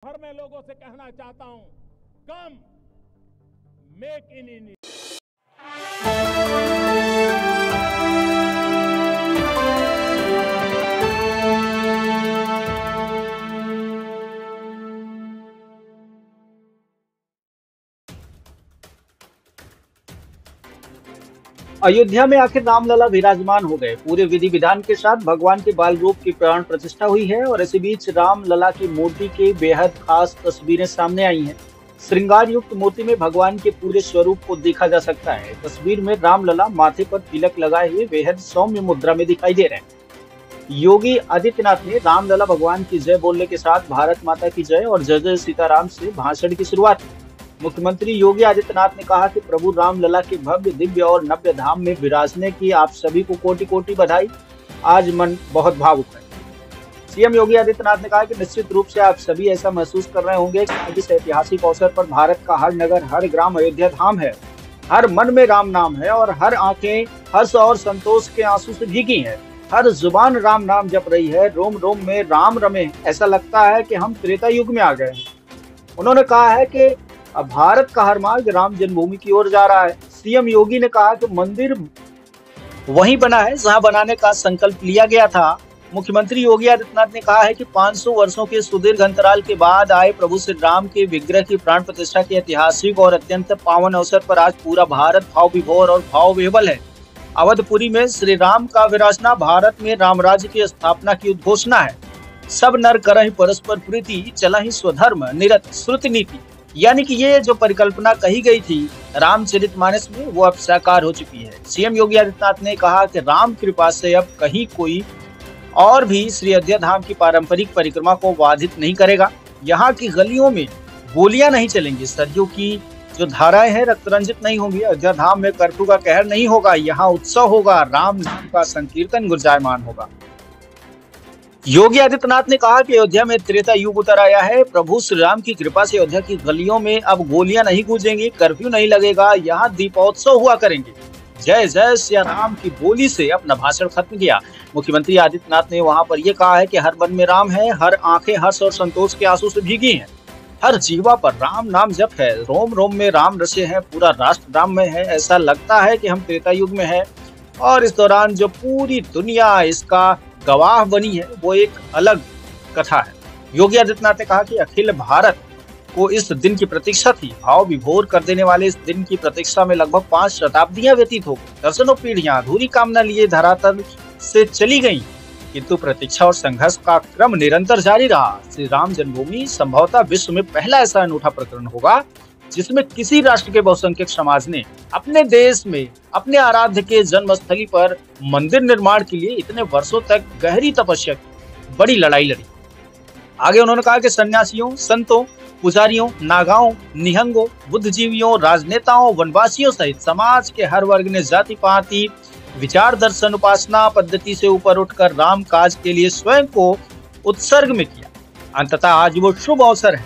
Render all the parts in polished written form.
भर में लोगों से कहना चाहता हूं, कम मेक इन इंडिया। अयोध्या में आखिर रामलला विराजमान हो गए। पूरे विधि विधान के साथ भगवान के बाल रूप की प्राण प्रतिष्ठा हुई है और इसी बीच रामलला की मूर्ति के बेहद खास तस्वीरें सामने आई हैं। श्रृंगार युक्त मूर्ति में भगवान के पूरे स्वरूप को देखा जा सकता है। तस्वीर में रामलला माथे पर तिलक लगाए हुए बेहद सौम्य मुद्रा में दिखाई दे रहे हैं। योगी आदित्यनाथ ने रामलला भगवान की जय बोलने के साथ भारत माता की जय और जय जय सीताराम से भाषण की शुरुआत की। मुख्यमंत्री योगी आदित्यनाथ ने कहा कि प्रभु रामलला के भव्य दिव्य और नव्य धाम में विराजने की आप सभी को कोटि कोटि बधाई। आज मन बहुत भावुक है। सीएम योगी आदित्यनाथ ने कहा कि निश्चित रूप से आप सभी ऐसा महसूस कर रहे होंगे कि इस ऐतिहासिक अवसर पर भारत का हर नगर हर ग्राम अयोध्या धाम है। हर मन में राम नाम है और हर आंखें हर्ष और संतोष के आंसू से भीगी है। हर जुबान राम नाम जप रही है। रोम रोम में राम रमे। ऐसा लगता है कि हम त्रेता युग में आ गए। उन्होंने कहा है कि अब भारत का हर मार्ग राम जन्मभूमि की ओर जा रहा है। सीएम योगी ने कहा कि मंदिर वहीं बना है जहां बनाने का संकल्प लिया गया था। मुख्यमंत्री योगी आदित्यनाथ ने कहा है कि 500 वर्षों के सुदीर्घ अंतराल के बाद आए प्रभु श्री राम के विग्रह की प्राण प्रतिष्ठा के ऐतिहासिक और अत्यंत पावन अवसर पर आज पूरा भारत भाव विभोर और भाव विह्वल है। अवधपुरी में श्री राम का विराजना भारत में राम राज्य की स्थापना की उद्घोषणा है। सब नर करहि परस्पर प्रीति, चलहि स्वधर्म निरत श्रुति नीति। यानी कि ये जो परिकल्पना कही गई थी रामचरितमानस में, वो अब साकार हो चुकी है। सीएम योगी आदित्यनाथ ने कहा कि राम कृपा से अब कहीं कोई और भी श्री अयोध्या धाम की पारंपरिक परिक्रमा को बाधित नहीं करेगा। यहाँ की गलियों में गोलियां नहीं चलेंगी। सरयू की जो धाराएं हैं रक्त रंजित नहीं होंगी। अयोध्या धाम में कर्फ्यू का कहर नहीं होगा। यहाँ उत्सव होगा। राम नाम का संकीर्तन गुंजायमान होगा। योगी आदित्यनाथ ने कहा कि अयोध्या में त्रेता युग उतर आया है। प्रभु श्री राम की कृपा से अयोध्या की गलियों में अब गोलियां नहीं गूंजेंगी, कर्फ्यू नहीं लगेगा। यहाँ दीपोत्सव हुआ करेंगे। जय जय श्री राम की बोली से अपना भाषण खत्म किया। मुख्यमंत्री आदित्यनाथ ने वहां पर यह कहा है कि हर मन में राम है। हर आंखें हर्ष और संतोष के आंसू से भीगी हैं। हर जीवा पर राम नाम जप है। रोम रोम में राम रचे हैं। पूरा राष्ट्र राम में है। ऐसा लगता है कि हम त्रेता युग में है। और इस दौरान जो पूरी दुनिया इसका गवाह बनी है वो एक अलग कथा है। योगी आदित्यनाथ ने कहा कि अखिल भारत को इस दिन की प्रतीक्षा थी। भाव विभोर कर देने वाले इस दिन की प्रतीक्षा में लगभग 5 शताब्दियां व्यतीत हो गई। दर्जनों पीढ़ियां अधूरी कामना लिए धरातल से चली गईं, किंतु प्रतीक्षा और संघर्ष का क्रम निरंतर जारी रहा। श्री राम जन्मभूमि संभवतः विश्व में पहला ऐसा अनूठा प्रकरण होगा जिसमें किसी राष्ट्र के बहुसंख्यक समाज ने अपने देश में अपने आराध्य के जन्मस्थली पर मंदिर निर्माण के लिए इतने वर्षों तक गहरी तपस्या की, बड़ी लड़ाई लड़ी। आगे उन्होंने कहा कि सन्यासियों, संतों, पुजारियों, नागाओं, निहंगों, बुद्धिजीवियों, राजनेताओं, वनवासियों सहित समाज के हर वर्ग ने जाति पाति विचार दर्शन उपासना पद्धति से ऊपर उठकर राम काज के लिए स्वयं को उत्सर्ग में किया। अंततः आज वो शुभ अवसर है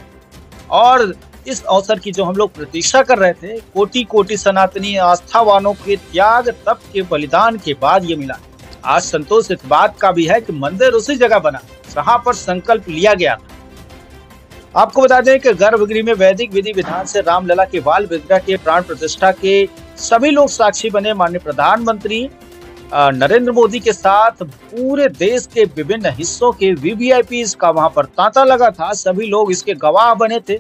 और इस अवसर की जो हम लोग प्रतीक्षा कर रहे थे, कोटि कोटि सनातनी आस्थावानों के त्याग तप के बलिदान के बाद ये मिला। आज संतोष इस बात का भी है कि मंदिर उसी जगह बना जहां पर संकल्प लिया गया था। आपको बता दें कि गर्भगृह में वैदिक विधि विधान से रामलला के बाल विग्रह के प्राण प्रतिष्ठा के सभी लोग साक्षी बने। माननीय प्रधानमंत्री नरेंद्र मोदी के साथ पूरे देश के विभिन्न हिस्सों के वीवीआईपी का वहां पर तांता लगा था। सभी लोग इसके गवाह बने थे।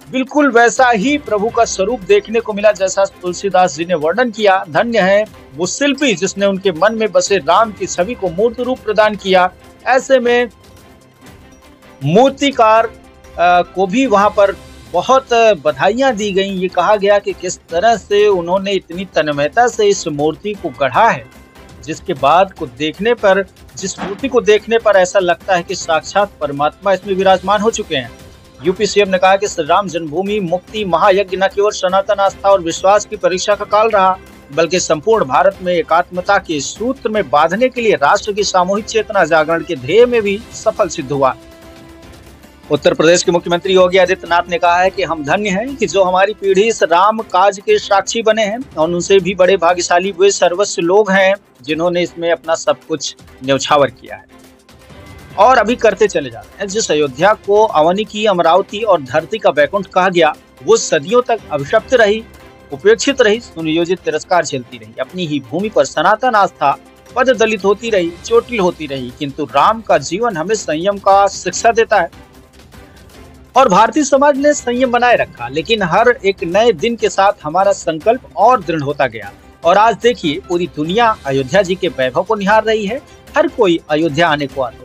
बिल्कुल वैसा ही प्रभु का स्वरूप देखने को मिला जैसा तुलसीदास जी ने वर्णन किया। धन्य है वो शिल्पी जिसने उनके मन में बसे राम की छवि को मूर्त रूप प्रदान किया। ऐसे में मूर्तिकार को भी वहां पर बहुत बधाइयां दी गई। ये कहा गया कि किस तरह से उन्होंने इतनी तन्मयता से इस मूर्ति को गढ़ा है, जिसके बाद को देखने पर जिस मूर्ति को देखने पर ऐसा लगता है कि साक्षात परमात्मा इसमें विराजमान हो चुके हैं। यूपी सीएम ने कहा कि श्री राम जन्मभूमि मुक्ति महायज्ञ न केवल सनातन आस्था और विश्वास की परीक्षा का काल रहा, बल्कि संपूर्ण भारत में एकात्मता के सूत्र में बांधने के लिए राष्ट्र की सामूहिक चेतना जागरण के ध्येय में भी सफल सिद्ध हुआ। उत्तर प्रदेश के मुख्यमंत्री योगी आदित्यनाथ ने कहा है कि हम धन्य हैं कि जो हमारी पीढ़ी इस राम काज के साक्षी बने हैं और उनसे भी बड़े भाग्यशाली वे सर्वस्व लोग हैं जिन्होंने इसमें अपना सब कुछ न्यौछावर किया है। और अभी करते चले जा रहे हैं। जिस अयोध्या को अवनी की अमरावती और धरती का बैकुंठ कहा गया, वो सदियों तक अभिशप्त रही, उपेक्षित रही, सुनियोजित तिरस्कार झेलती रही। अपनी ही भूमि पर सनातन आस्था पद दलित होती रही, चोटिल होती रही, किंतु राम का जीवन हमें संयम का शिक्षा देता है और भारतीय समाज ने संयम बनाए रखा। लेकिन हर एक नए दिन के साथ हमारा संकल्प और दृढ़ होता गया और आज देखिए पूरी दुनिया अयोध्या जी के वैभव को निहार रही है। हर कोई अयोध्या आने को आता है।